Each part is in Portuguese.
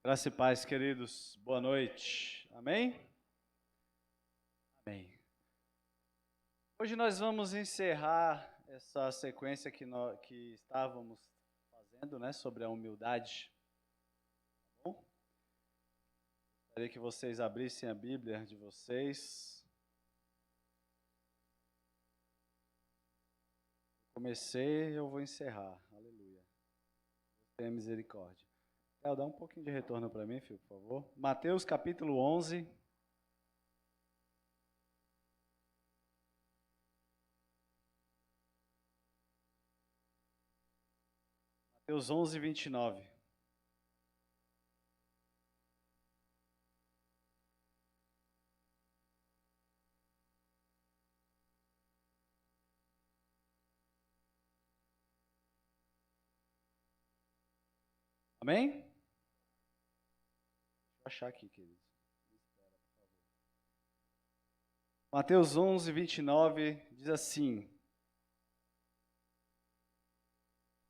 Graça e paz, queridos. Boa noite. Amém? Amém. Hoje nós vamos encerrar essa sequência que estávamos fazendo, né, sobre a humildade. Tá bom? Gostaria que vocês abrissem a Bíblia de vocês. Comecei, eu vou encerrar. Aleluia. Deus tenha misericórdia. Dá um pouquinho de retorno para mim, filho, por favor. Mateus capítulo 11. Mateus 11, 29. Amém? Deixa eu achar aqui, queridos. Mateus 11, 29 diz assim: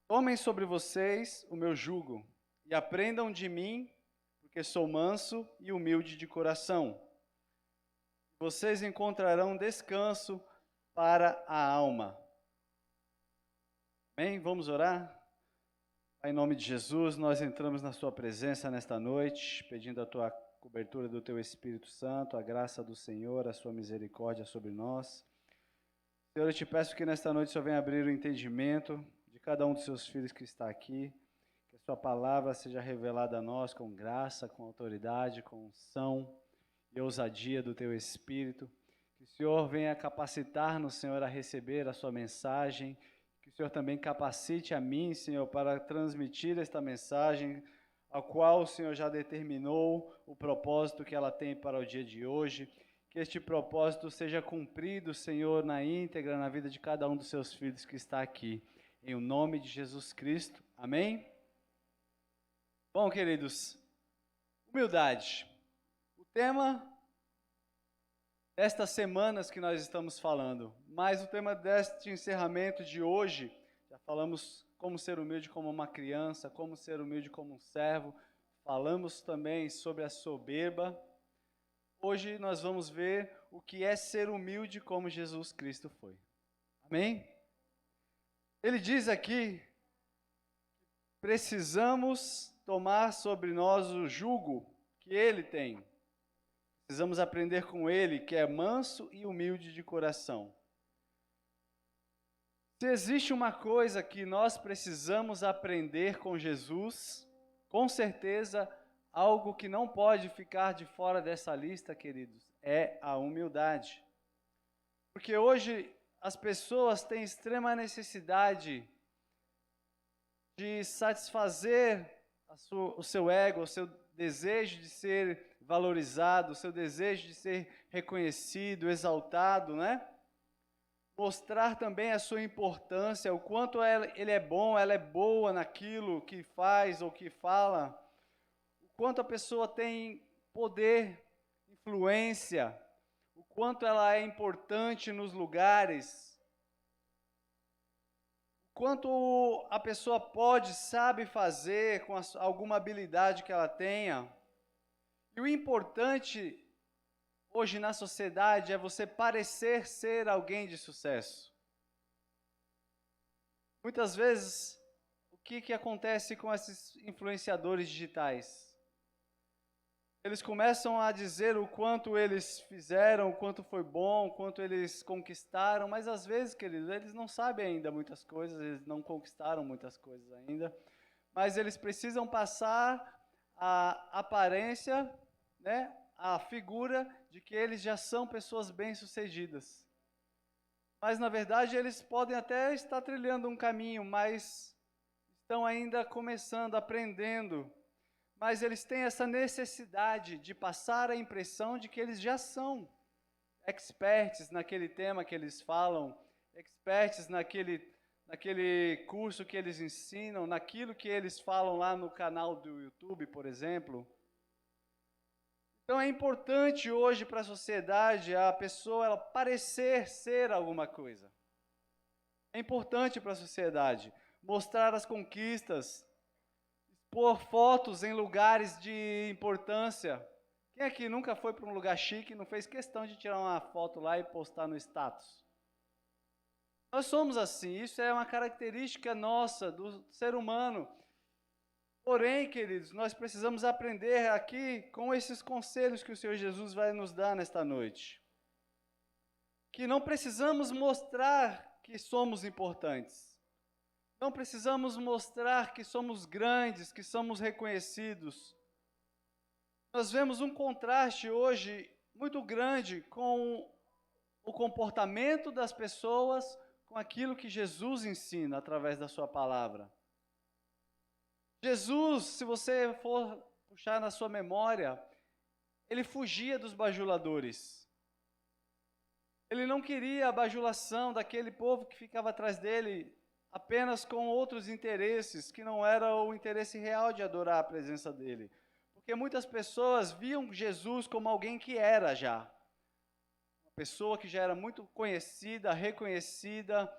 Tomem sobre vocês o meu jugo e aprendam de mim, porque sou manso e humilde de coração. Vocês encontrarão descanso para a alma. Amém? Vamos orar? Pai, em nome de Jesus, nós entramos na sua presença nesta noite, pedindo a tua cobertura do teu Espírito Santo, a graça do Senhor, a sua misericórdia sobre nós. Senhor, eu te peço que nesta noite o Senhor venha abrir o entendimento de cada um dos seus filhos que está aqui, que a sua palavra seja revelada a nós com graça, com autoridade, com unção e ousadia do teu Espírito. Que o Senhor venha capacitar-nos, Senhor, a receber a sua mensagem. Que o Senhor também capacite a mim, Senhor, para transmitir esta mensagem, a qual o Senhor já determinou o propósito que ela tem para o dia de hoje. Que este propósito seja cumprido, Senhor, na íntegra, na vida de cada um dos seus filhos que está aqui. Em o nome de Jesus Cristo. Amém? Bom, queridos, humildade. O tema destas semanas que nós estamos falando, mas o tema deste encerramento de hoje, já falamos como ser humilde como uma criança, como ser humilde como um servo, falamos também sobre a soberba. Hoje nós vamos ver o que é ser humilde como Jesus Cristo foi. Amém? Ele diz aqui, precisamos tomar sobre nós o jugo que ele tem. Precisamos aprender com ele, que é manso e humilde de coração. Se existe uma coisa que nós precisamos aprender com Jesus, com certeza, algo que não pode ficar de fora dessa lista, queridos, é a humildade. Porque hoje as pessoas têm extrema necessidade de satisfazer o seu ego, o seu desejo de ser valorizado, o seu desejo de ser reconhecido, exaltado, né? Mostrar também a sua importância, o quanto ele é bom, ela é boa naquilo que faz ou que fala, o quanto a pessoa tem poder, influência, o quanto ela é importante nos lugares, quanto a pessoa pode, sabe fazer com alguma habilidade que ela tenha. E o importante hoje na sociedade é você parecer ser alguém de sucesso. Muitas vezes, o que acontece com esses influenciadores digitais? Eles começam a dizer o quanto eles fizeram, o quanto foi bom, o quanto eles conquistaram, mas às vezes, queridos, eles não sabem ainda muitas coisas, eles não conquistaram muitas coisas ainda, mas eles precisam passar a aparência, né, a figura de que eles já são pessoas bem-sucedidas. Mas na verdade eles podem até estar trilhando um caminho, mas estão ainda começando, aprendendo. Mas eles têm essa necessidade de passar a impressão de que eles já são experts naquele tema que eles falam, experts naquele curso que eles ensinam, naquilo que eles falam lá no canal do YouTube, por exemplo. Então é importante hoje para a sociedade a pessoa ela parecer ser alguma coisa. É importante para a sociedade mostrar as conquistas, pôr fotos em lugares de importância. Quem aqui nunca foi para um lugar chique e não fez questão de tirar uma foto lá e postar no status? Nós somos assim, isso é uma característica nossa, do ser humano. Porém, queridos, nós precisamos aprender aqui com esses conselhos que o Senhor Jesus vai nos dar nesta noite. Que não precisamos mostrar que somos importantes. Não precisamos mostrar que somos grandes, que somos reconhecidos. Nós vemos um contraste hoje muito grande com o comportamento das pessoas, com aquilo que Jesus ensina através da sua palavra. Jesus, se você for puxar na sua memória, ele fugia dos bajuladores. Ele não queria a bajulação daquele povo que ficava atrás dele apenas com outros interesses, que não era o interesse real de adorar a presença dele. Porque muitas pessoas viam Jesus como alguém que era já. Uma pessoa que já era muito conhecida, reconhecida,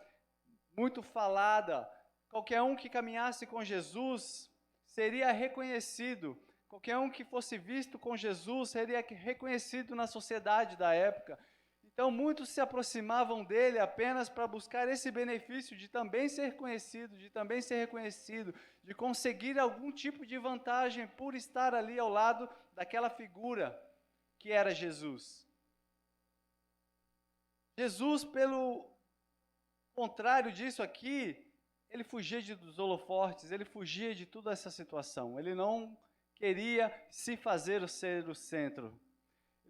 muito falada. Qualquer um que caminhasse com Jesus seria reconhecido. Qualquer um que fosse visto com Jesus seria reconhecido na sociedade da época. Então, muitos se aproximavam dele apenas para buscar esse benefício de também ser conhecido, de também ser reconhecido, de conseguir algum tipo de vantagem por estar ali ao lado daquela figura que era Jesus. Jesus, pelo contrário disso aqui, ele fugia dos holofortes, ele fugia de toda essa situação. Ele não queria se fazer ser o centro.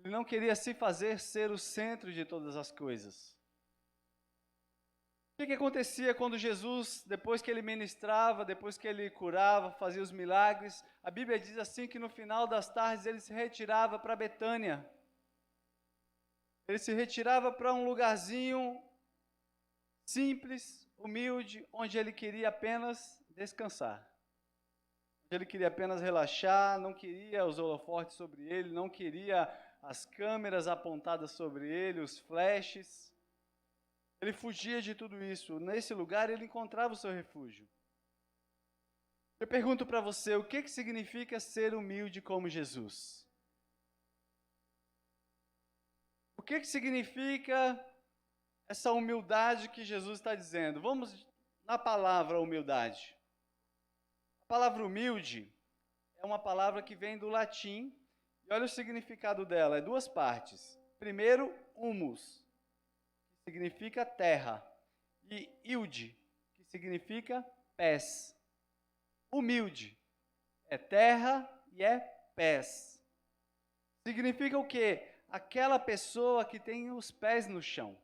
Ele não queria se fazer ser o centro de todas as coisas. O que acontecia quando Jesus, depois que ele ministrava, depois que ele curava, fazia os milagres, a Bíblia diz assim que no final das tardes ele se retirava para Betânia. Ele se retirava para um lugarzinho simples, humilde, onde ele queria apenas descansar. Onde ele queria apenas relaxar, não queria os holofotes sobre ele, não queria as câmeras apontadas sobre ele, os flashes. Ele fugia de tudo isso. Nesse lugar ele encontrava o seu refúgio. Eu pergunto para você, o que significa ser humilde como Jesus? O que significa essa humildade que Jesus está dizendo? Vamos na palavra humildade. A palavra humilde é uma palavra que vem do latim. E olha o significado dela, é duas partes. Primeiro, humus, que significa terra, e ilde, que significa pés. Humilde é terra e é pés. Significa o quê? Aquela pessoa que tem os pés no chão.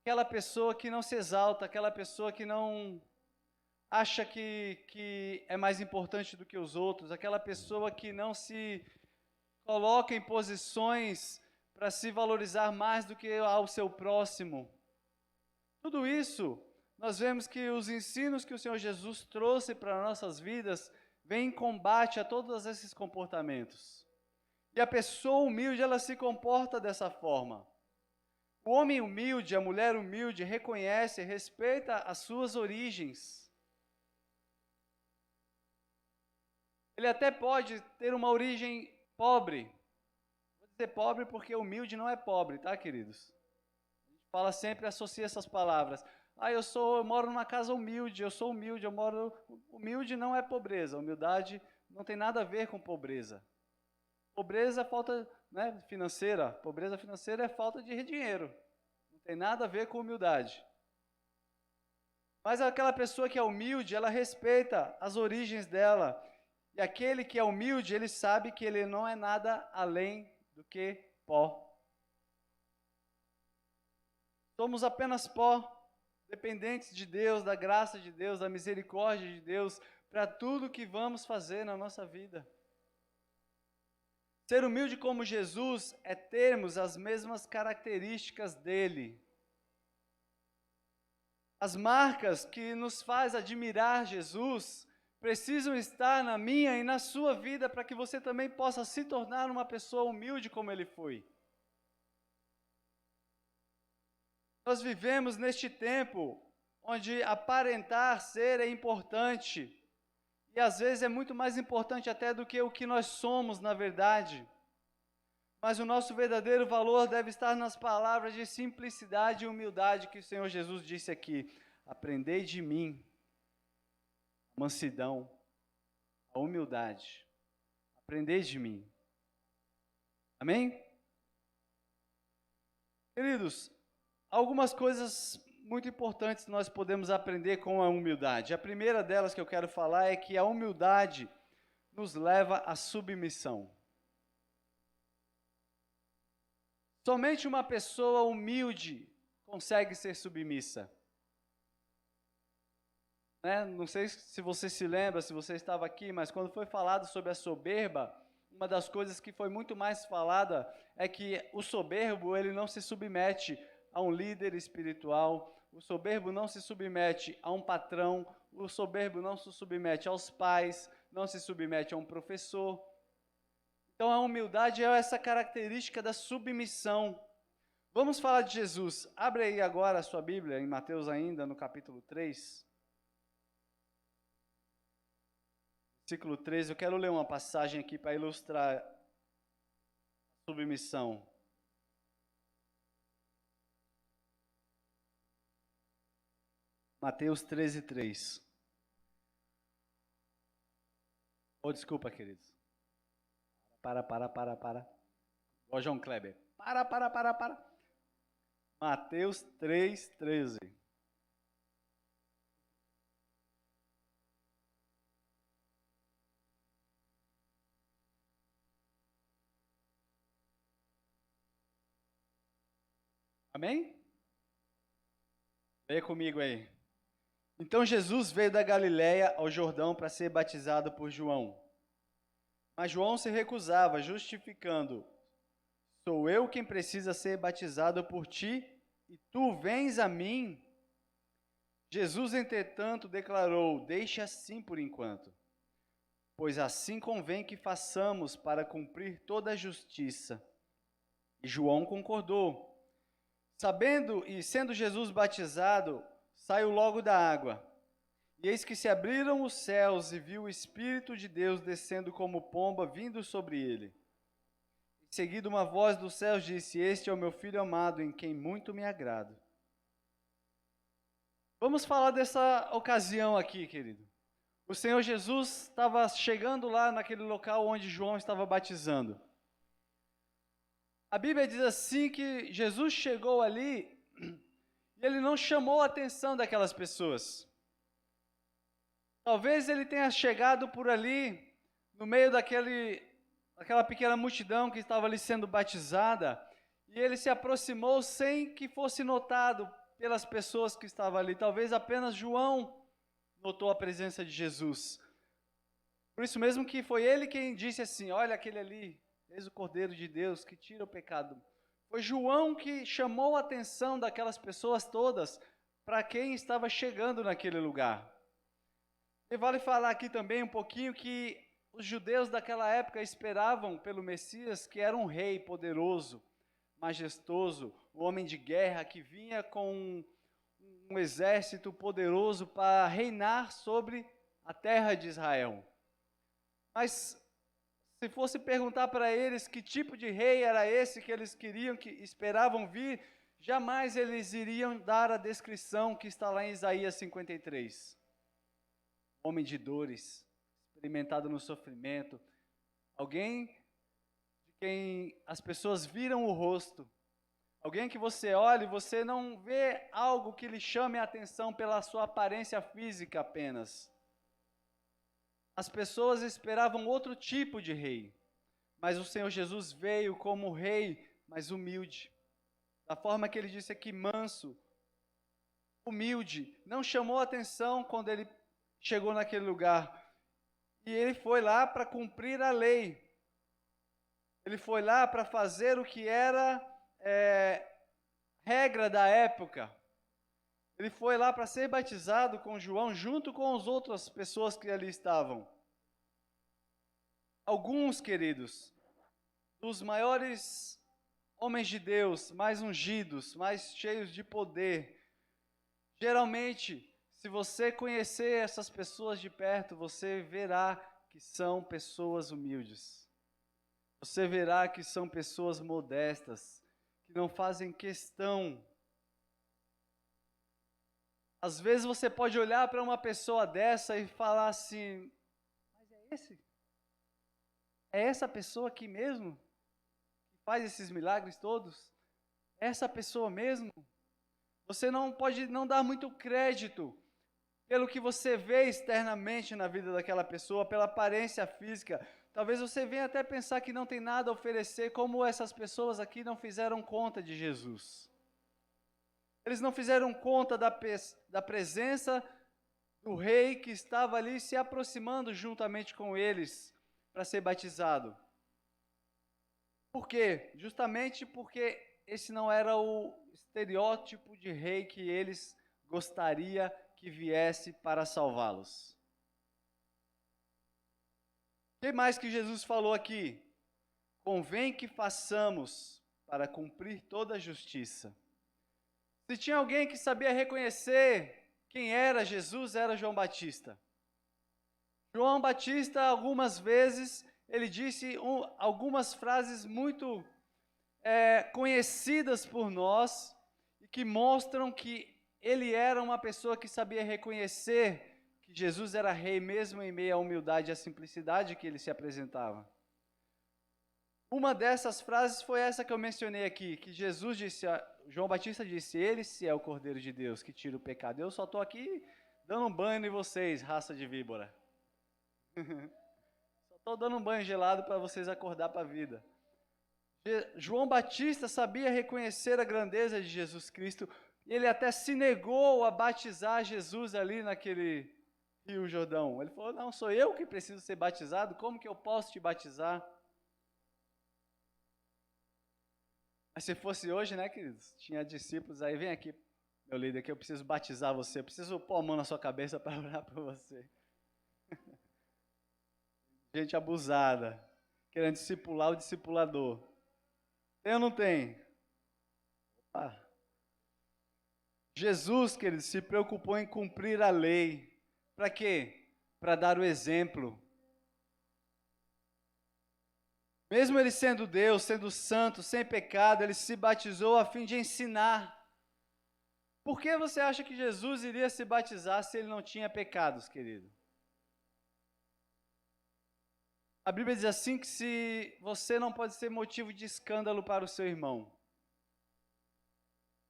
Aquela pessoa que não se exalta, aquela pessoa que não acha que é mais importante do que os outros, aquela pessoa que não se coloca em posições para se valorizar mais do que ao seu próximo. Tudo isso, nós vemos que os ensinos que o Senhor Jesus trouxe para nossas vidas vêm em combate a todos esses comportamentos. E a pessoa humilde, ela se comporta dessa forma. O homem humilde, a mulher humilde, reconhece, respeita as suas origens. Ele até pode ter uma origem pobre. Vou dizer pobre porque humilde não é pobre, tá, queridos? A gente fala sempre, associa essas palavras. Eu moro numa casa humilde, eu sou humilde, Humilde não é pobreza, humildade não tem nada a ver com pobreza. Pobreza é falta, financeira. Pobreza financeira é falta de dinheiro. Não tem nada a ver com humildade. Mas aquela pessoa que é humilde, ela respeita as origens dela. E aquele que é humilde, ele sabe que ele não é nada além do que pó. Somos apenas pó, dependentes de Deus, da graça de Deus, da misericórdia de Deus, para tudo que vamos fazer na nossa vida. Ser humilde como Jesus é termos as mesmas características dele. As marcas que nos faz admirar Jesus precisam estar na minha e na sua vida para que você também possa se tornar uma pessoa humilde como ele foi. Nós vivemos neste tempo onde aparentar ser é importante. E às vezes é muito mais importante até do que o que nós somos, na verdade. Mas o nosso verdadeiro valor deve estar nas palavras de simplicidade e humildade que o Senhor Jesus disse aqui. Aprendei de mim a mansidão, a humildade. Aprendei de mim. Amém? Queridos, algumas coisas muito importantes nós podemos aprender com a humildade. A primeira delas que eu quero falar é que a humildade nos leva à submissão. Somente uma pessoa humilde consegue ser submissa. Não sei se você se lembra, se você estava aqui, mas quando foi falado sobre a soberba, uma das coisas que foi muito mais falada é que o soberbo, ele não se submete a um líder espiritual, o soberbo não se submete a um patrão, o soberbo não se submete aos pais, não se submete a um professor. Então a humildade é essa característica da submissão. Vamos falar de Jesus. Abre aí agora a sua Bíblia, em Mateus ainda, no capítulo 3. Versículo 13, eu quero ler uma passagem aqui para ilustrar a submissão. Mateus 13, 3. Oh, desculpa, queridos. Para. Ó, João Kleber. Para. Mateus 3, 13. Amém? Leia comigo aí. Então Jesus veio da Galiléia ao Jordão para ser batizado por João. Mas João se recusava, justificando: sou eu quem precisa ser batizado por ti, e tu vens a mim? Jesus, entretanto, declarou: deixe assim por enquanto, pois assim convém que façamos para cumprir toda a justiça. E João concordou. Sabendo e sendo Jesus batizado, saiu logo da água. E eis que se abriram os céus e viu o Espírito de Deus descendo como pomba, vindo sobre ele. Em seguida uma voz dos céus disse: este é o meu Filho amado, em quem muito me agrado. Vamos falar dessa ocasião aqui, querido. O Senhor Jesus estava chegando lá naquele local onde João estava batizando. A Bíblia diz assim que Jesus chegou ali e ele não chamou a atenção daquelas pessoas. Talvez ele tenha chegado por ali, no meio daquela pequena multidão que estava ali sendo batizada, e ele se aproximou sem que fosse notado pelas pessoas que estavam ali. Talvez apenas João notou a presença de Jesus. Por isso mesmo que foi ele quem disse assim: olha aquele ali, eis o Cordeiro de Deus que tira o pecado. Foi João que chamou a atenção daquelas pessoas todas para quem estava chegando naquele lugar. E vale falar aqui também um pouquinho que os judeus daquela época esperavam pelo Messias, que era um rei poderoso, majestoso, um homem de guerra que vinha com um exército poderoso para reinar sobre a terra de Israel. Mas se fosse perguntar para eles que tipo de rei era esse que eles queriam, que esperavam vir, jamais eles iriam dar a descrição que está lá em Isaías 53. Homem de dores, experimentado no sofrimento, alguém de quem as pessoas viram o rosto, alguém que você olha e você não vê algo que lhe chame a atenção pela sua aparência física apenas. As pessoas esperavam outro tipo de rei, mas o Senhor Jesus veio como rei, mas humilde. Da forma que ele disse aqui, manso, humilde, não chamou atenção quando ele chegou naquele lugar. E ele foi lá para cumprir a lei. Ele foi lá para fazer o que era regra da época. Ele foi lá para ser batizado com João, junto com as outras pessoas que ali estavam. Alguns, queridos, dos maiores homens de Deus, mais ungidos, mais cheios de poder, geralmente, Se você conhecer essas pessoas de perto, você verá que são pessoas humildes. Você verá que são pessoas modestas, que não fazem questão. Às vezes você pode olhar para uma pessoa dessa e falar assim, mas é esse? É essa pessoa aqui mesmo? Que faz esses milagres todos? É essa pessoa mesmo? Você não pode não dar muito crédito pelo que você vê externamente na vida daquela pessoa, pela aparência física. Talvez você venha até pensar que não tem nada a oferecer, como essas pessoas aqui não fizeram conta de Jesus. Eles não fizeram conta da presença do rei que estava ali se aproximando juntamente com eles para ser batizado. Por quê? Justamente porque esse não era o estereótipo de rei que eles gostariam que viesse para salvá-los. O que mais que Jesus falou aqui? Convém que façamos para cumprir toda a justiça. Se tinha alguém que sabia reconhecer quem era Jesus, era João Batista. João Batista, algumas vezes, ele disse algumas frases muito conhecidas por nós e que mostram que ele era uma pessoa que sabia reconhecer que Jesus era rei mesmo em meio à humildade e à simplicidade que ele se apresentava. Uma dessas frases foi essa que eu mencionei aqui, que Jesus disse, João Batista disse, ele se é o Cordeiro de Deus que tira o pecado. Eu só estou aqui dando um banho em vocês, raça de víbora. Só estou dando um banho gelado para vocês acordar para a vida. João Batista sabia reconhecer a grandeza de Jesus Cristo, e ele até se negou a batizar Jesus ali naquele Rio Jordão. Ele falou, não, sou eu que preciso ser batizado, como que eu posso te batizar? Mas se fosse hoje, né, queridos, tinha discípulos aí, vem aqui, meu líder, que eu preciso batizar você, eu preciso pôr a mão na sua cabeça para orar por você. Gente abusada, querendo discipular o discipulador. Tem ou não tem? Opa. Jesus, queridos, se preocupou em cumprir a lei. Para quê? Para dar o exemplo. Mesmo ele sendo Deus, sendo santo, sem pecado, ele se batizou a fim de ensinar. Por que você acha que Jesus iria se batizar se ele não tinha pecados, querido? A Bíblia diz assim que se você não pode ser motivo de escândalo para o seu irmão.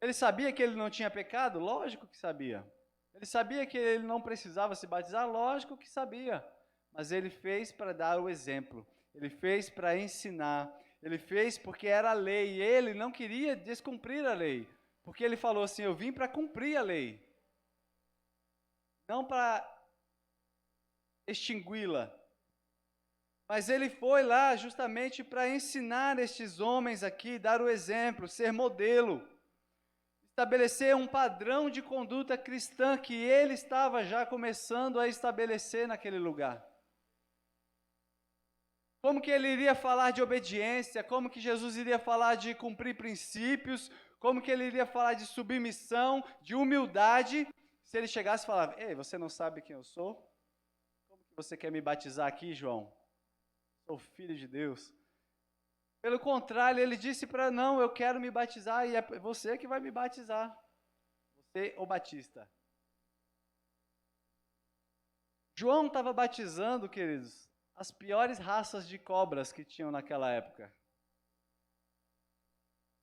Ele sabia que ele não tinha pecado? Lógico que sabia. Ele sabia que ele não precisava se batizar? Lógico que sabia. Mas ele fez para dar o exemplo. Ele fez para ensinar. Ele fez porque era a lei. E ele não queria descumprir a lei. Porque ele falou assim, eu vim para cumprir a lei. Não para extingui-la. Mas ele foi lá justamente para ensinar estes homens aqui, dar o exemplo, ser modelo, estabelecer um padrão de conduta cristã que ele estava já começando a estabelecer naquele lugar. Como que ele iria falar de obediência, como que Jesus iria falar de cumprir princípios, como que ele iria falar de submissão, de humildade, se ele chegasse e falava, ei, você não sabe quem eu sou? Como que você quer me batizar aqui, João? Sou filho de Deus. Pelo contrário, ele disse para não, eu quero me batizar e é você que vai me batizar. Você, o Batista. João estava batizando, queridos, as piores raças de cobras que tinham naquela época.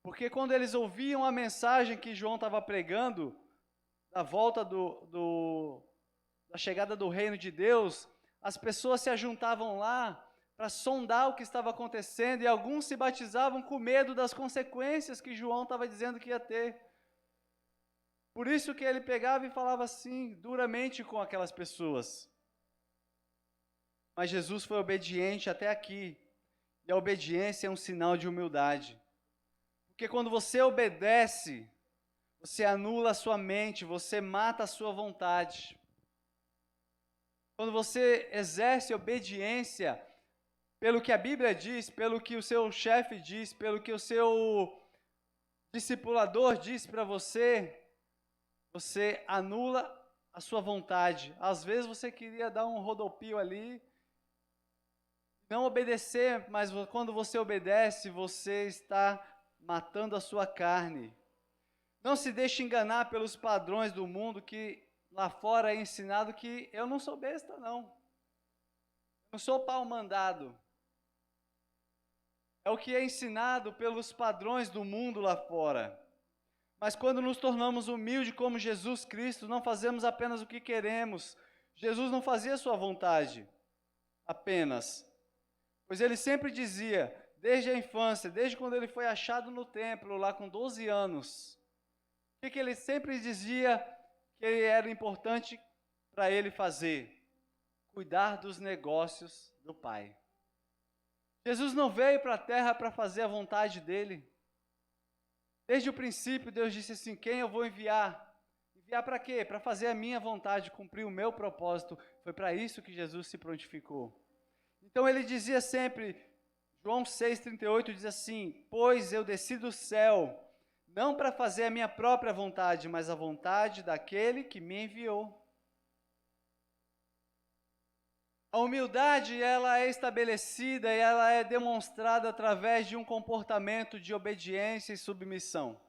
Porque quando eles ouviam a mensagem que João estava pregando, da volta da chegada do reino de Deus, as pessoas se ajuntavam lá para sondar o que estava acontecendo, e alguns se batizavam com medo das consequências que João estava dizendo que ia ter. Por isso que ele pegava e falava assim, duramente com aquelas pessoas. Mas Jesus foi obediente até aqui, e a obediência é um sinal de humildade. Porque quando você obedece, você anula a sua mente, você mata a sua vontade. Quando você exerce obediência, pelo que a Bíblia diz, pelo que o seu chefe diz, pelo que o seu discipulador diz para você, você anula a sua vontade. Às vezes você queria dar um rodopio ali, não obedecer, mas quando você obedece, você está matando a sua carne. Não se deixe enganar pelos padrões do mundo que lá fora é ensinado que eu não sou besta, não. Eu não sou pau mandado. É o que é ensinado pelos padrões do mundo lá fora. Mas quando nos tornamos humildes como Jesus Cristo, não fazemos apenas o que queremos. Jesus não fazia a sua vontade apenas. Pois ele sempre dizia, desde a infância, desde quando ele foi achado no templo, lá com 12 anos, o que ele sempre dizia que era importante para ele fazer? Cuidar dos negócios do Pai. Jesus não veio para a terra para fazer a vontade dele. Desde o princípio, Deus disse assim, quem eu vou enviar? Enviar para quê? Para fazer a minha vontade, cumprir o meu propósito. Foi para isso que Jesus se prontificou. Então ele dizia sempre, João 6,38 diz assim, pois eu desci do céu, não para fazer a minha própria vontade, mas a vontade daquele que me enviou. A humildade, ela é estabelecida e ela é demonstrada através de um comportamento de obediência e submissão.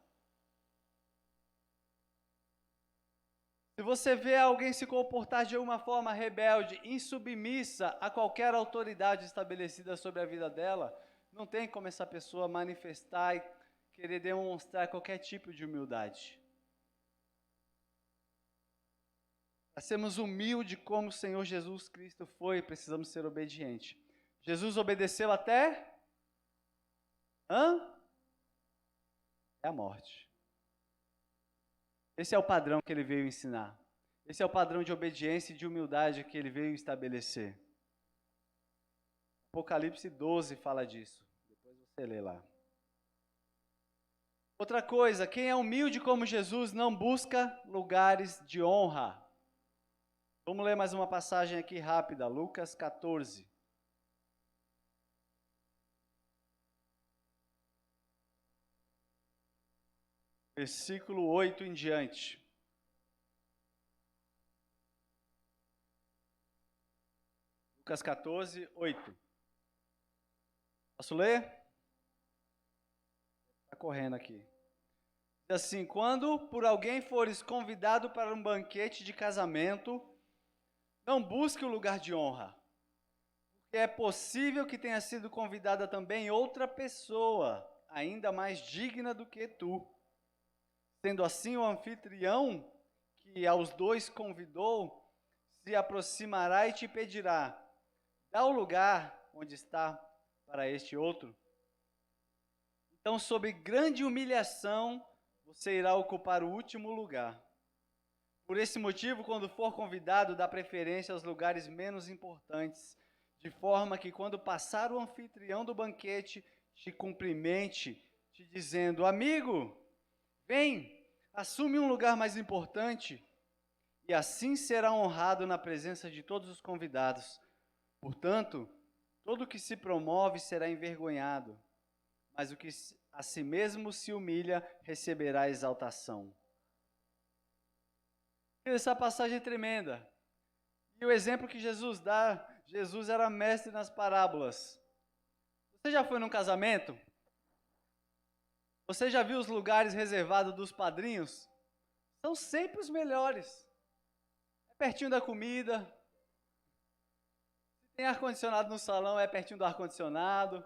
Se você vê alguém se comportar de uma forma rebelde, insubmissa a qualquer autoridade estabelecida sobre a vida dela, não tem como essa pessoa manifestar e querer demonstrar qualquer tipo de humildade. Para sermos humildes como o Senhor Jesus Cristo foi, precisamos ser obedientes. Jesus obedeceu até a morte. Esse é o padrão que ele veio ensinar. Esse é o padrão de obediência e de humildade que ele veio estabelecer. Apocalipse 12 fala disso. Depois você lê lá. Outra coisa, quem é humilde como Jesus não busca lugares de honra. Vamos ler mais uma passagem aqui rápida, Lucas 14. Versículo 8 em diante. Lucas 14, 8. Posso ler? Está correndo aqui. Diz assim, quando por alguém fores convidado para um banquete de casamento, não busque o lugar de honra, porque é possível que tenha sido convidada também outra pessoa, ainda mais digna do que tu. Sendo assim, o anfitrião, que aos dois convidou, se aproximará e te pedirá, dá o lugar onde está para este outro. Então, sob grande humilhação, você irá ocupar o último lugar. Por esse motivo, quando for convidado, dá preferência aos lugares menos importantes, de forma que quando passar o anfitrião do banquete, te cumprimente, te dizendo, amigo, vem, assume um lugar mais importante, e assim será honrado na presença de todos os convidados. Portanto, todo o que se promove será envergonhado, mas o que a si mesmo se humilha receberá exaltação. Essa passagem é tremenda. E o exemplo que Jesus dá, Jesus era mestre nas parábolas. Você já foi num casamento? Você já viu os lugares reservados dos padrinhos? São sempre os melhores. É pertinho da comida. Se tem ar-condicionado no salão, é pertinho do ar-condicionado.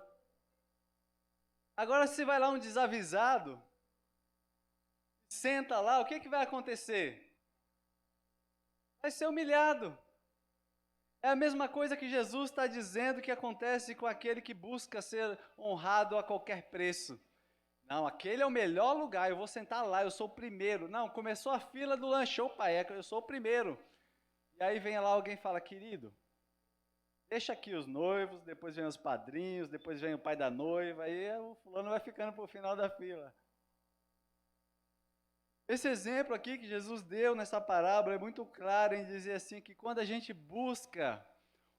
Agora, se vai lá um desavisado, senta lá, o que vai acontecer? Vai ser humilhado. É a mesma coisa que Jesus está dizendo que acontece com aquele que busca ser honrado a qualquer preço. Não, aquele é o melhor lugar, eu vou sentar lá, eu sou o primeiro. Não, começou a fila do lanche, opa, eu sou o primeiro. E aí vem lá alguém e fala, querido, deixa aqui os noivos, depois vem os padrinhos, depois vem o pai da noiva, aí o fulano vai ficando para o final da fila. Esse exemplo aqui que Jesus deu nessa parábola é muito claro em dizer assim que quando a gente busca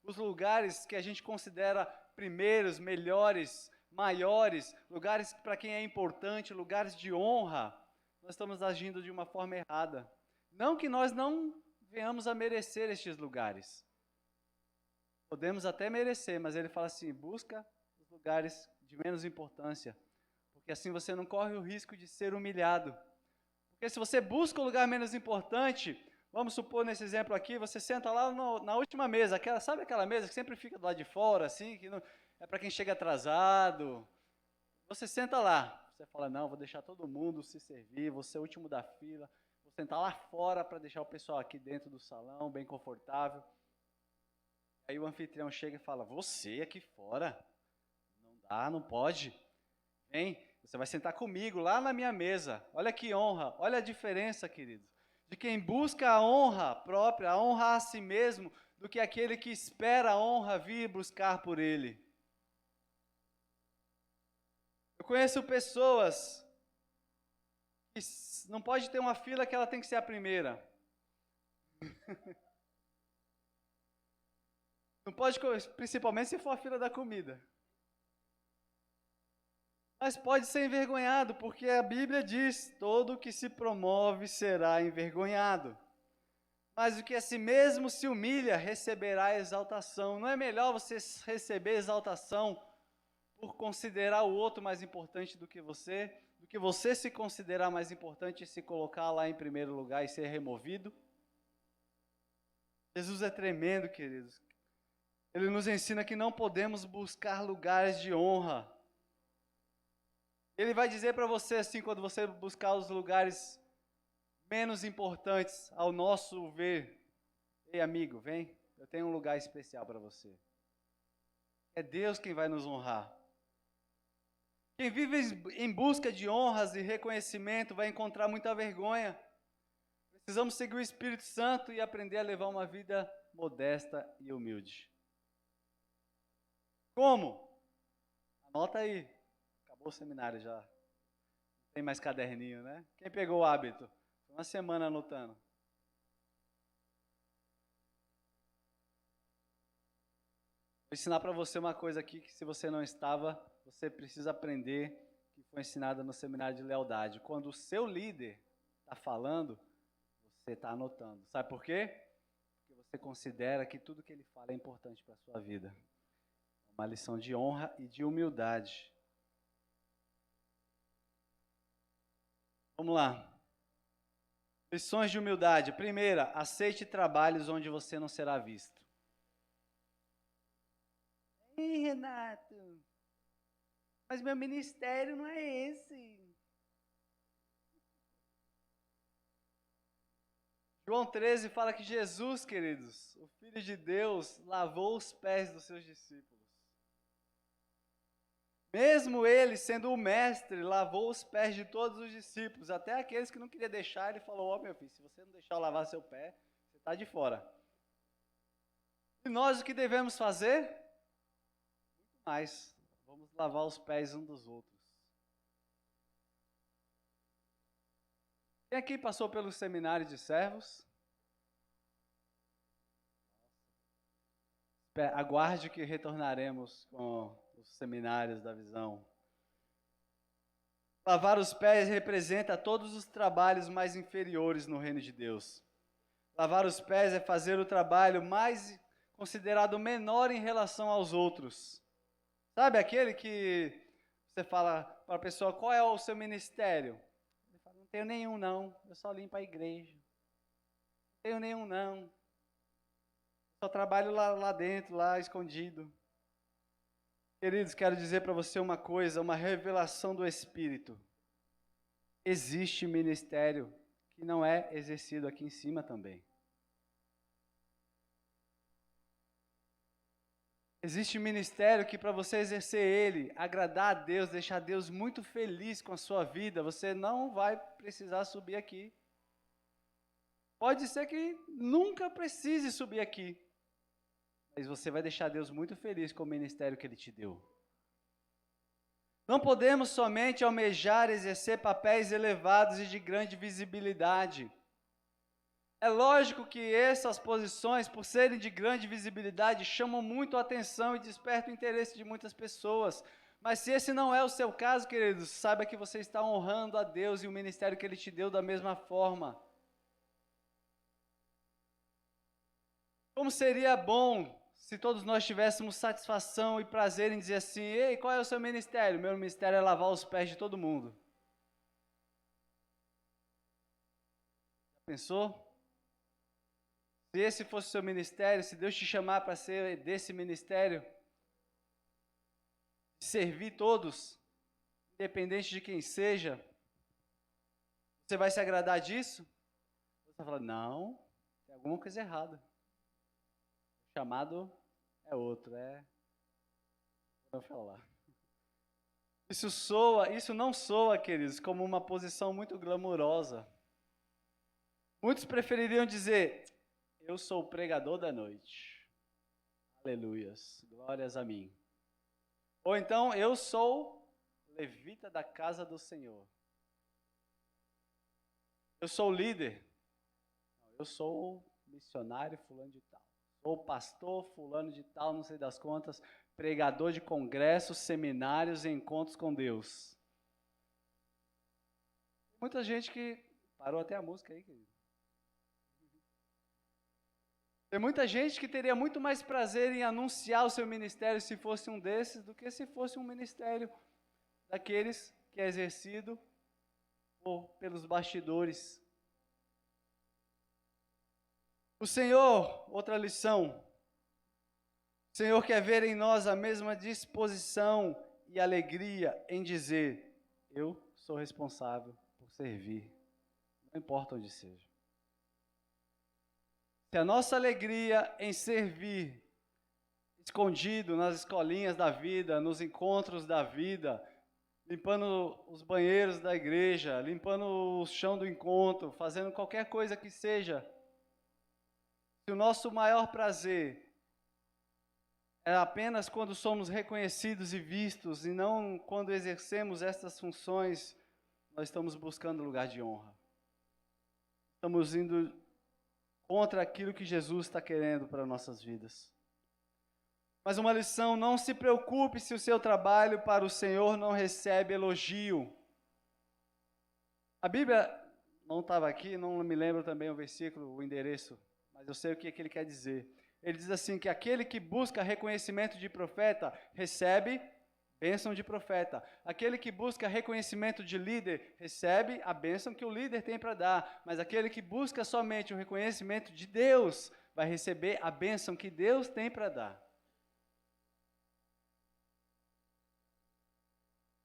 os lugares que a gente considera primeiros, melhores, maiores, lugares para quem é importante, lugares de honra, nós estamos agindo de uma forma errada. Não que nós não venhamos a merecer estes lugares. Podemos até merecer, mas ele fala assim, busca os lugares de menos importância, porque assim você não corre o risco de ser humilhado. Porque se você busca um lugar menos importante, vamos supor nesse exemplo aqui, você senta lá na última mesa, sabe aquela mesa que sempre fica do lado de fora, assim, que não, é para quem chega atrasado. Você senta lá, você fala, não, vou deixar todo mundo se servir, vou ser o último da fila, vou sentar lá fora para deixar o pessoal aqui dentro do salão, bem confortável. Aí o anfitrião chega e fala, você aqui fora? Não dá, não pode. Vem, você vai sentar comigo lá na minha mesa. Olha que honra, olha a diferença, queridos. De quem busca a honra própria, a honra a si mesmo, do que aquele que espera a honra vir buscar por ele. Eu conheço pessoas que não pode ter uma fila que ela tem que ser a primeira. Não pode, principalmente se for a fila da comida. Mas pode ser envergonhado, porque a Bíblia diz, todo que se promove será envergonhado. Mas o que a si mesmo se humilha, receberá exaltação. Não é melhor você receber exaltação por considerar o outro mais importante do que você se considerar mais importante e se colocar lá em primeiro lugar e ser removido? Jesus é tremendo, queridos. Ele nos ensina que não podemos buscar lugares de honra. Ele vai dizer para você assim, quando você buscar os lugares menos importantes ao nosso ver, ei amigo, vem, eu tenho um lugar especial para você. É Deus quem vai nos honrar. Quem vive em busca de honras e reconhecimento vai encontrar muita vergonha. Precisamos seguir o Espírito Santo e aprender a levar uma vida modesta e humilde. Como? Anota aí. Acabou o seminário já. Não tem mais caderninho, né? Quem pegou o hábito? Uma semana anotando. Vou ensinar para você uma coisa aqui que se você não estava, você precisa aprender, que foi ensinada no seminário de lealdade. Quando o seu líder está falando, você está anotando. Sabe por quê? Porque você considera que tudo que ele fala é importante para a sua vida. Uma lição de honra e de humildade. Vamos lá. Lições de humildade. Primeira, aceite trabalhos onde você não será visto. Ei, Renato, mas meu ministério não é esse. João 13 fala que Jesus, queridos, o Filho de Deus, lavou os pés dos seus discípulos. Mesmo ele, sendo o mestre, lavou os pés de todos os discípulos, até aqueles que não queriam deixar, ele falou, meu filho, se você não deixar eu lavar seu pé, você está de fora. E nós o que devemos fazer? Muito mais, vamos lavar os pés uns dos outros. Quem aqui passou pelo seminário de servos? Aguarde que retornaremos com os seminários da visão. Lavar os pés representa todos os trabalhos mais inferiores no reino de Deus. Lavar os pés é fazer o trabalho mais considerado menor em relação aos outros. Sabe aquele que você fala para a pessoa, qual é o seu ministério? Ele fala, não tenho nenhum não, eu só limpo a igreja. Não tenho nenhum não. Só trabalho lá dentro, lá escondido. Queridos, quero dizer para você uma coisa, uma revelação do Espírito. Existe ministério que não é exercido aqui em cima também. Existe ministério que para você exercer ele, agradar a Deus, deixar Deus muito feliz com a sua vida, você não vai precisar subir aqui. Pode ser que nunca precise subir aqui. Mas você vai deixar Deus muito feliz com o ministério que Ele te deu. Não podemos somente almejar exercer papéis elevados e de grande visibilidade. É lógico que essas posições, por serem de grande visibilidade, chamam muito a atenção e despertam o interesse de muitas pessoas. Mas se esse não é o seu caso, queridos, saiba que você está honrando a Deus e o ministério que Ele te deu da mesma forma. Como seria bom se todos nós tivéssemos satisfação e prazer em dizer assim: ei, qual é o seu ministério? Meu ministério é lavar os pés de todo mundo. Já pensou? Se esse fosse o seu ministério, se Deus te chamar para ser desse ministério, servir todos, independente de quem seja, você vai se agradar disso? Você vai falar: não, tem alguma coisa errada. O chamado é outro, vou falar. Isso não soa, queridos, como uma posição muito glamurosa. Muitos prefeririam dizer: eu sou o pregador da noite. Aleluias, glórias a mim. Ou então, eu sou levita da casa do Senhor. Eu sou líder. Eu sou missionário fulano de tal. Sou pastor fulano de tal, não sei das contas, pregador de congressos, seminários e encontros com Deus. Muita gente que parou até a música aí, querido. Tem muita gente que teria muito mais prazer em anunciar o seu ministério se fosse um desses, do que se fosse um ministério daqueles que é exercido pelos bastidores. O Senhor, outra lição, o Senhor quer ver em nós a mesma disposição e alegria em dizer: eu sou responsável por servir, não importa onde seja. Se a nossa alegria em servir, escondido nas escolinhas da vida, nos encontros da vida, limpando os banheiros da igreja, limpando o chão do encontro, fazendo qualquer coisa que seja, se o nosso maior prazer é apenas quando somos reconhecidos e vistos, e não quando exercemos estas funções, nós estamos buscando lugar de honra. Estamos indo contra aquilo que Jesus está querendo para nossas vidas. Mas uma lição: não se preocupe se o seu trabalho para o Senhor não recebe elogio. A Bíblia não estava aqui, não me lembro também o versículo, o endereço, mas eu sei o que ele quer dizer. Ele diz assim, que aquele que busca reconhecimento de profeta, recebe bênção de profeta. Aquele que busca reconhecimento de líder, recebe a bênção que o líder tem para dar. Mas aquele que busca somente o reconhecimento de Deus, vai receber a bênção que Deus tem para dar.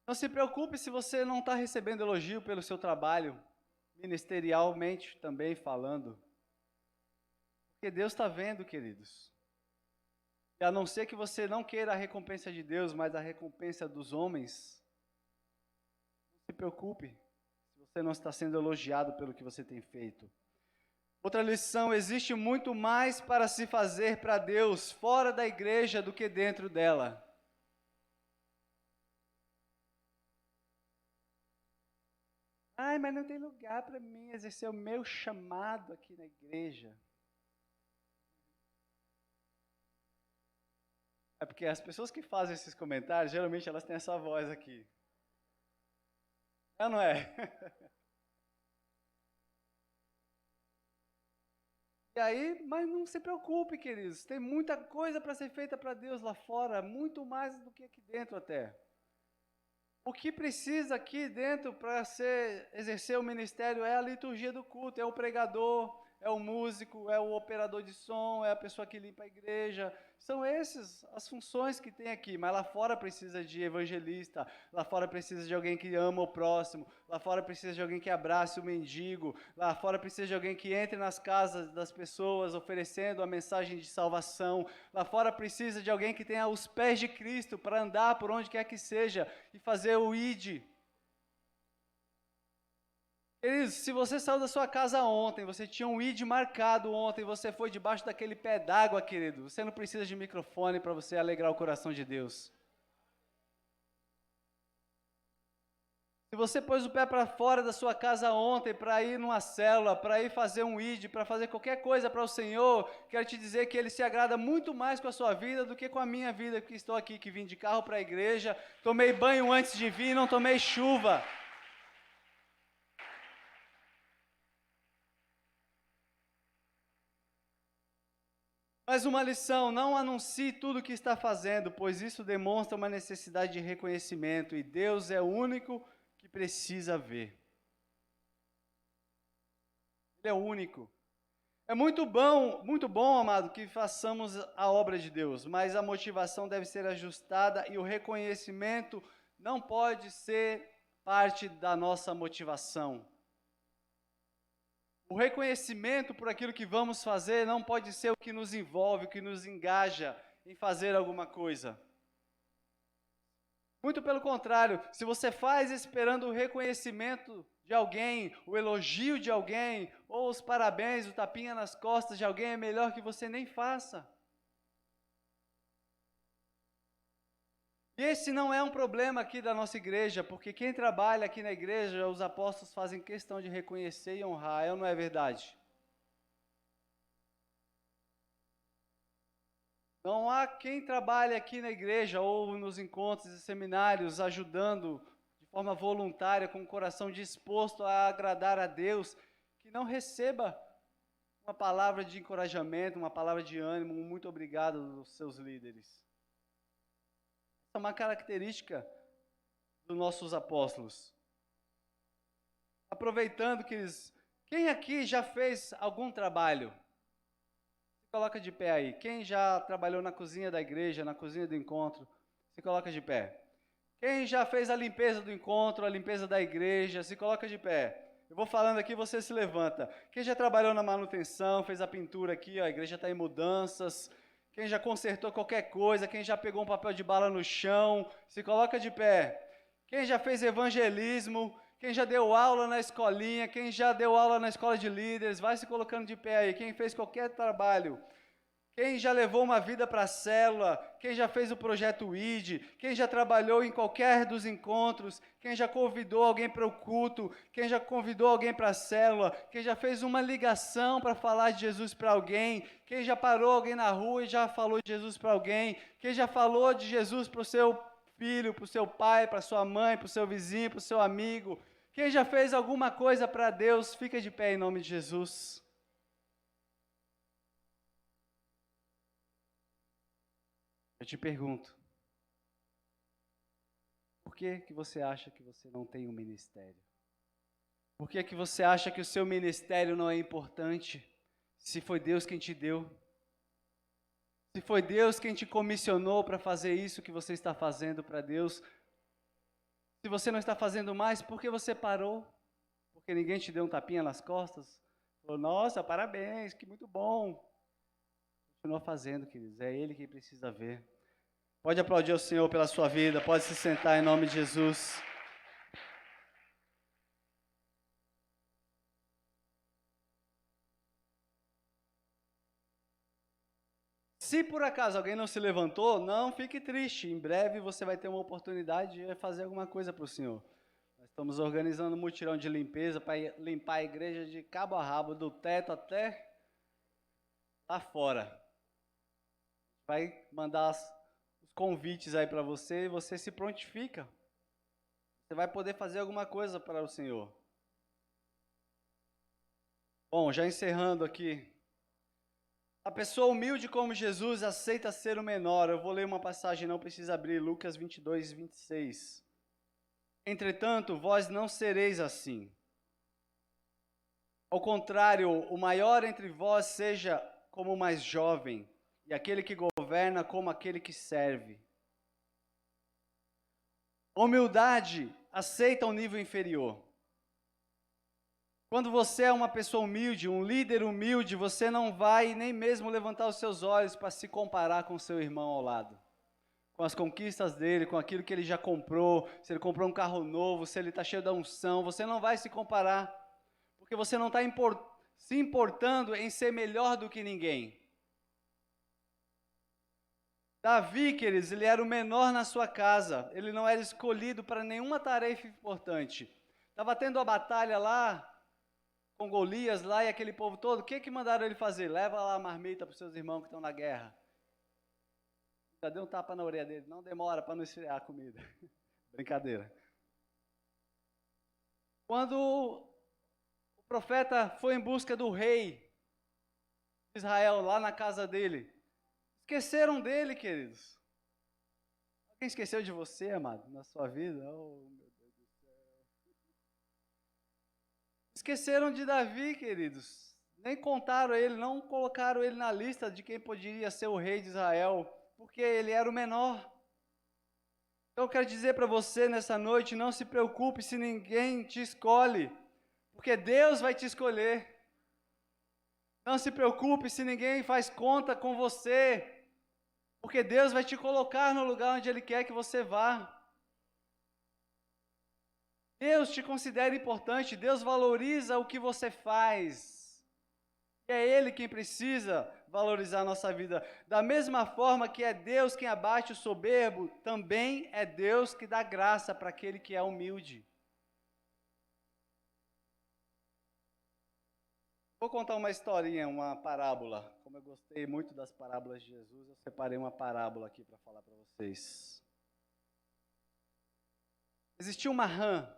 Não se preocupe se você não está recebendo elogio pelo seu trabalho, ministerialmente também falando. Porque Deus está vendo, queridos. E a não ser que você não queira a recompensa de Deus, mas a recompensa dos homens, não se preocupe se você não está sendo elogiado pelo que você tem feito. Outra lição: existe muito mais para se fazer para Deus fora da igreja do que dentro dela. Ai, mas não tem lugar para mim exercer o meu chamado aqui na igreja. É porque as pessoas que fazem esses comentários, geralmente elas têm essa voz aqui. É ou não é? E aí, mas não se preocupe, queridos, tem muita coisa para ser feita para Deus lá fora, muito mais do que aqui dentro até. O que precisa aqui dentro para exercer o ministério é a liturgia do culto, é o pregador, é o músico, é o operador de som, é a pessoa que limpa a igreja. São essas as funções que tem aqui, mas lá fora precisa de evangelista, lá fora precisa de alguém que ama o próximo, lá fora precisa de alguém que abrace o mendigo, lá fora precisa de alguém que entre nas casas das pessoas oferecendo a mensagem de salvação, lá fora precisa de alguém que tenha os pés de Cristo para andar por onde quer que seja e fazer o ID. Queridos, se você saiu da sua casa ontem, você tinha um ID marcado ontem, você foi debaixo daquele pé d'água, querido, você não precisa de microfone para você alegrar o coração de Deus. Se você pôs o pé para fora da sua casa ontem para ir numa célula, para ir fazer um ID, para fazer qualquer coisa para o Senhor, quero te dizer que Ele se agrada muito mais com a sua vida do que com a minha vida, que estou aqui, que vim de carro para a igreja, tomei banho antes de vir, não tomei chuva. Mais uma lição: não anuncie tudo o que está fazendo, pois isso demonstra uma necessidade de reconhecimento e Deus é o único que precisa ver. Ele é o único. É muito bom, amado, que façamos a obra de Deus, mas a motivação deve ser ajustada e o reconhecimento não pode ser parte da nossa motivação. O reconhecimento por aquilo que vamos fazer não pode ser o que nos envolve, o que nos engaja em fazer alguma coisa. Muito pelo contrário, se você faz esperando o reconhecimento de alguém, o elogio de alguém, ou os parabéns, o tapinha nas costas de alguém, é melhor que você nem faça. E esse não é um problema aqui da nossa igreja, porque quem trabalha aqui na igreja, os apóstolos fazem questão de reconhecer e honrar, não é verdade? Não há quem trabalhe aqui na igreja ou nos encontros e seminários ajudando de forma voluntária, com o coração disposto a agradar a Deus, que não receba uma palavra de encorajamento, uma palavra de ânimo, um muito obrigado dos seus líderes. Essa é uma característica dos nossos apóstolos. Aproveitando que quem aqui já fez algum trabalho? Se coloca de pé aí. Quem já trabalhou na cozinha da igreja, na cozinha do encontro? Se coloca de pé. Quem já fez a limpeza do encontro, a limpeza da igreja? Se coloca de pé. Eu vou falando aqui, você se levanta. Quem já trabalhou na manutenção, fez a pintura aqui, ó, a igreja está em mudanças. Quem já consertou qualquer coisa, quem já pegou um papel de bala no chão, se coloca de pé. Quem já fez evangelismo, quem já deu aula na escolinha, quem já deu aula na escola de líderes, vai se colocando de pé aí. Quem fez qualquer trabalho, quem já levou uma vida para a célula, quem já fez o projeto ID, quem já trabalhou em qualquer dos encontros, quem já convidou alguém para o culto, quem já convidou alguém para a célula, quem já fez uma ligação para falar de Jesus para alguém, quem já parou alguém na rua e já falou de Jesus para alguém, quem já falou de Jesus para o seu filho, para o seu pai, para a sua mãe, para o seu vizinho, para o seu amigo, quem já fez alguma coisa para Deus, fica de pé em nome de Jesus. Eu te pergunto, por que que você acha que você não tem um ministério? Por que que você acha que o seu ministério não é importante? Se foi Deus quem te deu? Se foi Deus quem te comissionou para fazer isso que você está fazendo para Deus? Se você não está fazendo mais, por que você parou? Porque ninguém te deu um tapinha nas costas? Falou, nossa, parabéns, que muito bom. Continua fazendo, queridos, é Ele que precisa ver. Pode aplaudir o Senhor pela sua vida, pode se sentar em nome de Jesus. Se por acaso alguém não se levantou, não fique triste. Em breve você vai ter uma oportunidade de fazer alguma coisa para o Senhor. Nós estamos organizando um mutirão de limpeza para limpar a igreja de cabo a rabo, do teto até lá fora. Vai mandar os convites aí para você e você se prontifica. Você vai poder fazer alguma coisa para o Senhor. Bom, já encerrando aqui. A pessoa humilde como Jesus aceita ser o menor. Eu vou ler uma passagem, não precisa abrir, Lucas 22, 26. Entretanto, vós não sereis assim. Ao contrário, o maior entre vós seja como o mais jovem, e aquele que governa como aquele que serve. Humildade aceita um nível inferior. Quando você é uma pessoa humilde, um líder humilde, você não vai nem mesmo levantar os seus olhos para se comparar com o seu irmão ao lado. Com as conquistas dele, com aquilo que ele já comprou, se ele comprou um carro novo, se ele está cheio da unção, você não vai se comparar, porque você não está se importando em ser melhor do que ninguém. Davi, queridos, ele era o menor na sua casa, ele não era escolhido para nenhuma tarefa importante. Estava tendo a batalha lá, com Golias lá e aquele povo todo, o que mandaram ele fazer? Leva lá a marmita para os seus irmãos que estão na guerra. Já deu um tapa na orelha dele, não demora para não esfriar a comida. Brincadeira. Quando o profeta foi em busca do rei de Israel, lá na casa dele, Esqueceram dele, queridos. Alguém esqueceu de você, amado, na sua vida? Oh, meu Deus do céu. Esqueceram de Davi, queridos. Nem contaram ele, não colocaram ele na lista de quem poderia ser o rei de Israel, porque ele era o menor. Então eu quero dizer para você nessa noite, não se preocupe se ninguém te escolhe, porque Deus vai te escolher. Não se preocupe se ninguém faz conta com você, porque Deus vai te colocar no lugar onde Ele quer que você vá. Deus te considera importante, Deus valoriza o que você faz. E é Ele quem precisa valorizar a nossa vida. Da mesma forma que é Deus quem abate o soberbo, também é Deus que dá graça para aquele que é humilde. Vou contar uma historinha, uma parábola. Como eu gostei muito das parábolas de Jesus, eu separei uma parábola aqui para falar para vocês. Existia uma rã,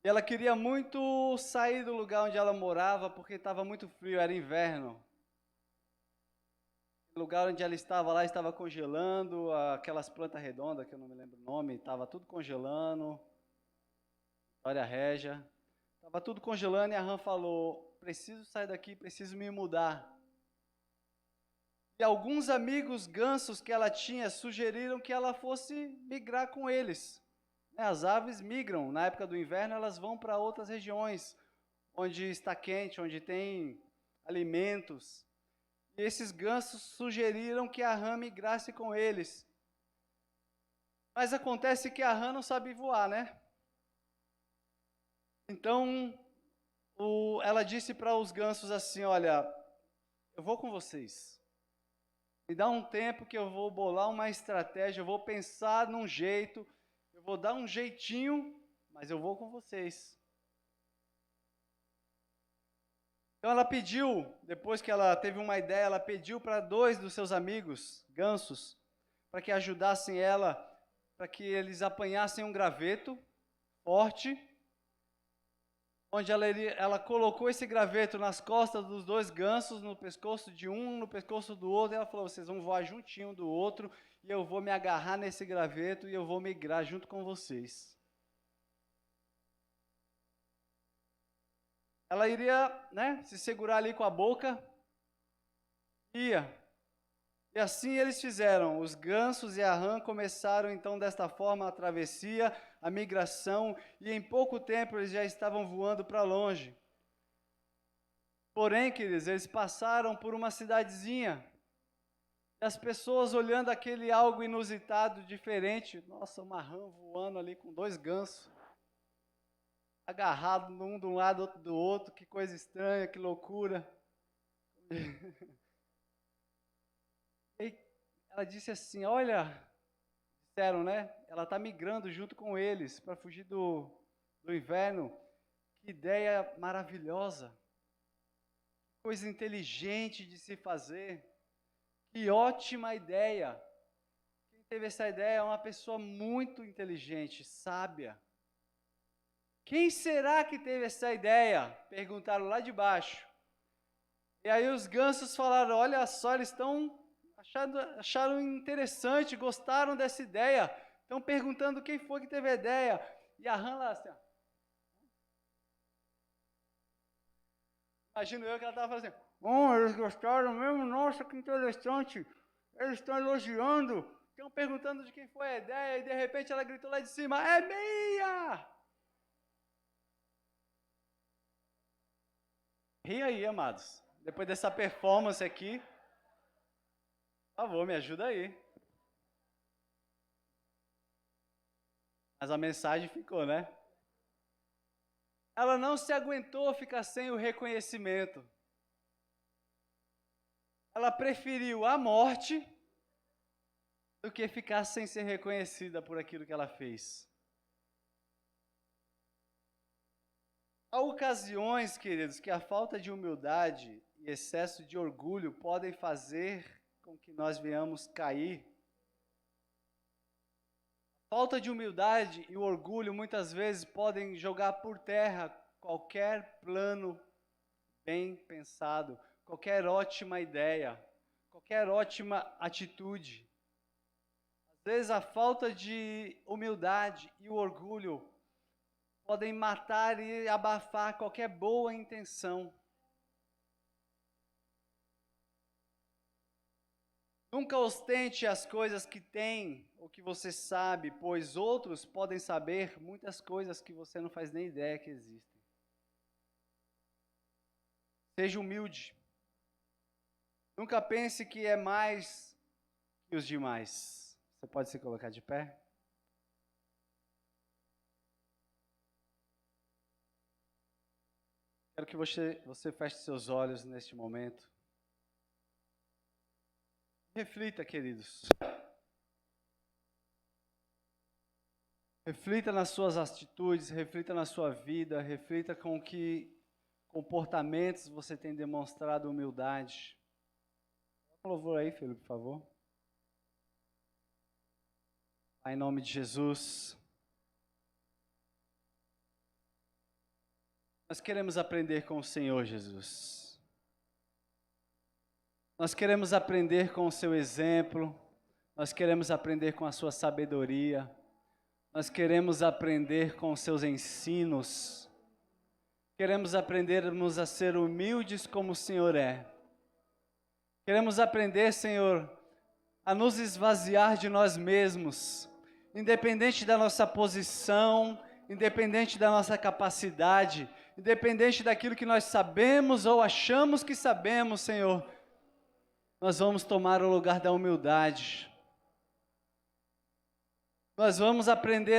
e ela queria muito sair do lugar onde ela morava, porque estava muito frio, era inverno. O lugar onde ela estava lá estava congelando, aquelas plantas redondas, que eu não me lembro o nome, estava tudo congelando. Vitória Régia. Estava tudo congelando e a rã falou, preciso sair daqui, preciso me mudar. E alguns amigos gansos que ela tinha sugeriram que ela fosse migrar com eles. As aves migram, na época do inverno elas vão para outras regiões, onde está quente, onde tem alimentos. E esses gansos sugeriram que a rã migrasse com eles. Mas acontece que a rã não sabe voar, né? Então, ela disse para os gansos assim, olha, eu vou com vocês. Me dá um tempo que eu vou bolar uma estratégia, eu vou pensar num jeito, eu vou dar um jeitinho, mas eu vou com vocês. Então ela pediu, depois que ela teve uma ideia, ela pediu para 2 dos seus amigos, gansos, para que ajudassem ela, para que eles apanhassem um graveto forte, onde ela colocou esse graveto nas costas dos 2 gansos, no pescoço de um, no pescoço do outro, e ela falou, vocês vão voar juntinho um do outro, e eu vou me agarrar nesse graveto, e eu vou migrar junto com vocês. Ela iria, se segurar ali com a boca, ia. E assim eles fizeram, os gansos e a rã começaram então desta forma a travessia, a migração, e em pouco tempo eles já estavam voando para longe. Porém, queridos, eles passaram por uma cidadezinha, e as pessoas olhando aquele algo inusitado, diferente, nossa, uma rã voando ali com 2 gansos, agarrado um de um lado, outro do outro, que coisa estranha, que loucura. E ela disse assim, olha, disseram, ela está migrando junto com eles para fugir do inverno. Que ideia maravilhosa, que coisa inteligente de se fazer, que ótima ideia. Quem teve essa ideia é uma pessoa muito inteligente, sábia. Quem será que teve essa ideia? Perguntaram lá de baixo. E aí os gansos falaram, olha só, eles acharam interessante, gostaram dessa ideia. Estão perguntando quem foi que teve a ideia. E a rã lá assim, ó. Imagino eu que ela estava falando assim, eles gostaram mesmo? Nossa, que interessante. Eles estão elogiando, estão perguntando de quem foi a ideia, e de repente ela gritou lá de cima, é minha! Ri aí, amados. Depois dessa performance aqui, por favor, me ajuda aí. Mas a mensagem ficou, né? Ela não se aguentou ficar sem o reconhecimento. Ela preferiu a morte do que ficar sem ser reconhecida por aquilo que ela fez. Há ocasiões, queridos, que a falta de humildade e excesso de orgulho podem fazer com que nós venhamos cair. A falta de humildade e o orgulho muitas vezes podem jogar por terra qualquer plano bem pensado, qualquer ótima ideia, qualquer ótima atitude. Às vezes a falta de humildade e o orgulho podem matar e abafar qualquer boa intenção. Nunca ostente as coisas que tem ou que você sabe, pois outros podem saber muitas coisas que você não faz nem ideia que existem. Seja humilde. Nunca pense que é mais que os demais. Você pode se colocar de pé? Quero que você feche seus olhos neste momento. Reflita, queridos. Reflita nas suas atitudes, reflita na sua vida, reflita com que comportamentos você tem demonstrado humildade. Coloca o louvor aí, filho, por favor. Pai, em nome de Jesus. Nós queremos aprender com o Senhor Jesus. Nós queremos aprender com o seu exemplo. Nós queremos aprender com a sua sabedoria. Nós queremos aprender com os seus ensinos. Queremos aprendermos a ser humildes como o Senhor é. Queremos aprender, Senhor, a nos esvaziar de nós mesmos, independente da nossa posição, independente da nossa capacidade, independente daquilo que nós sabemos ou achamos que sabemos, Senhor, nós vamos tomar o lugar da humildade. Nós vamos aprender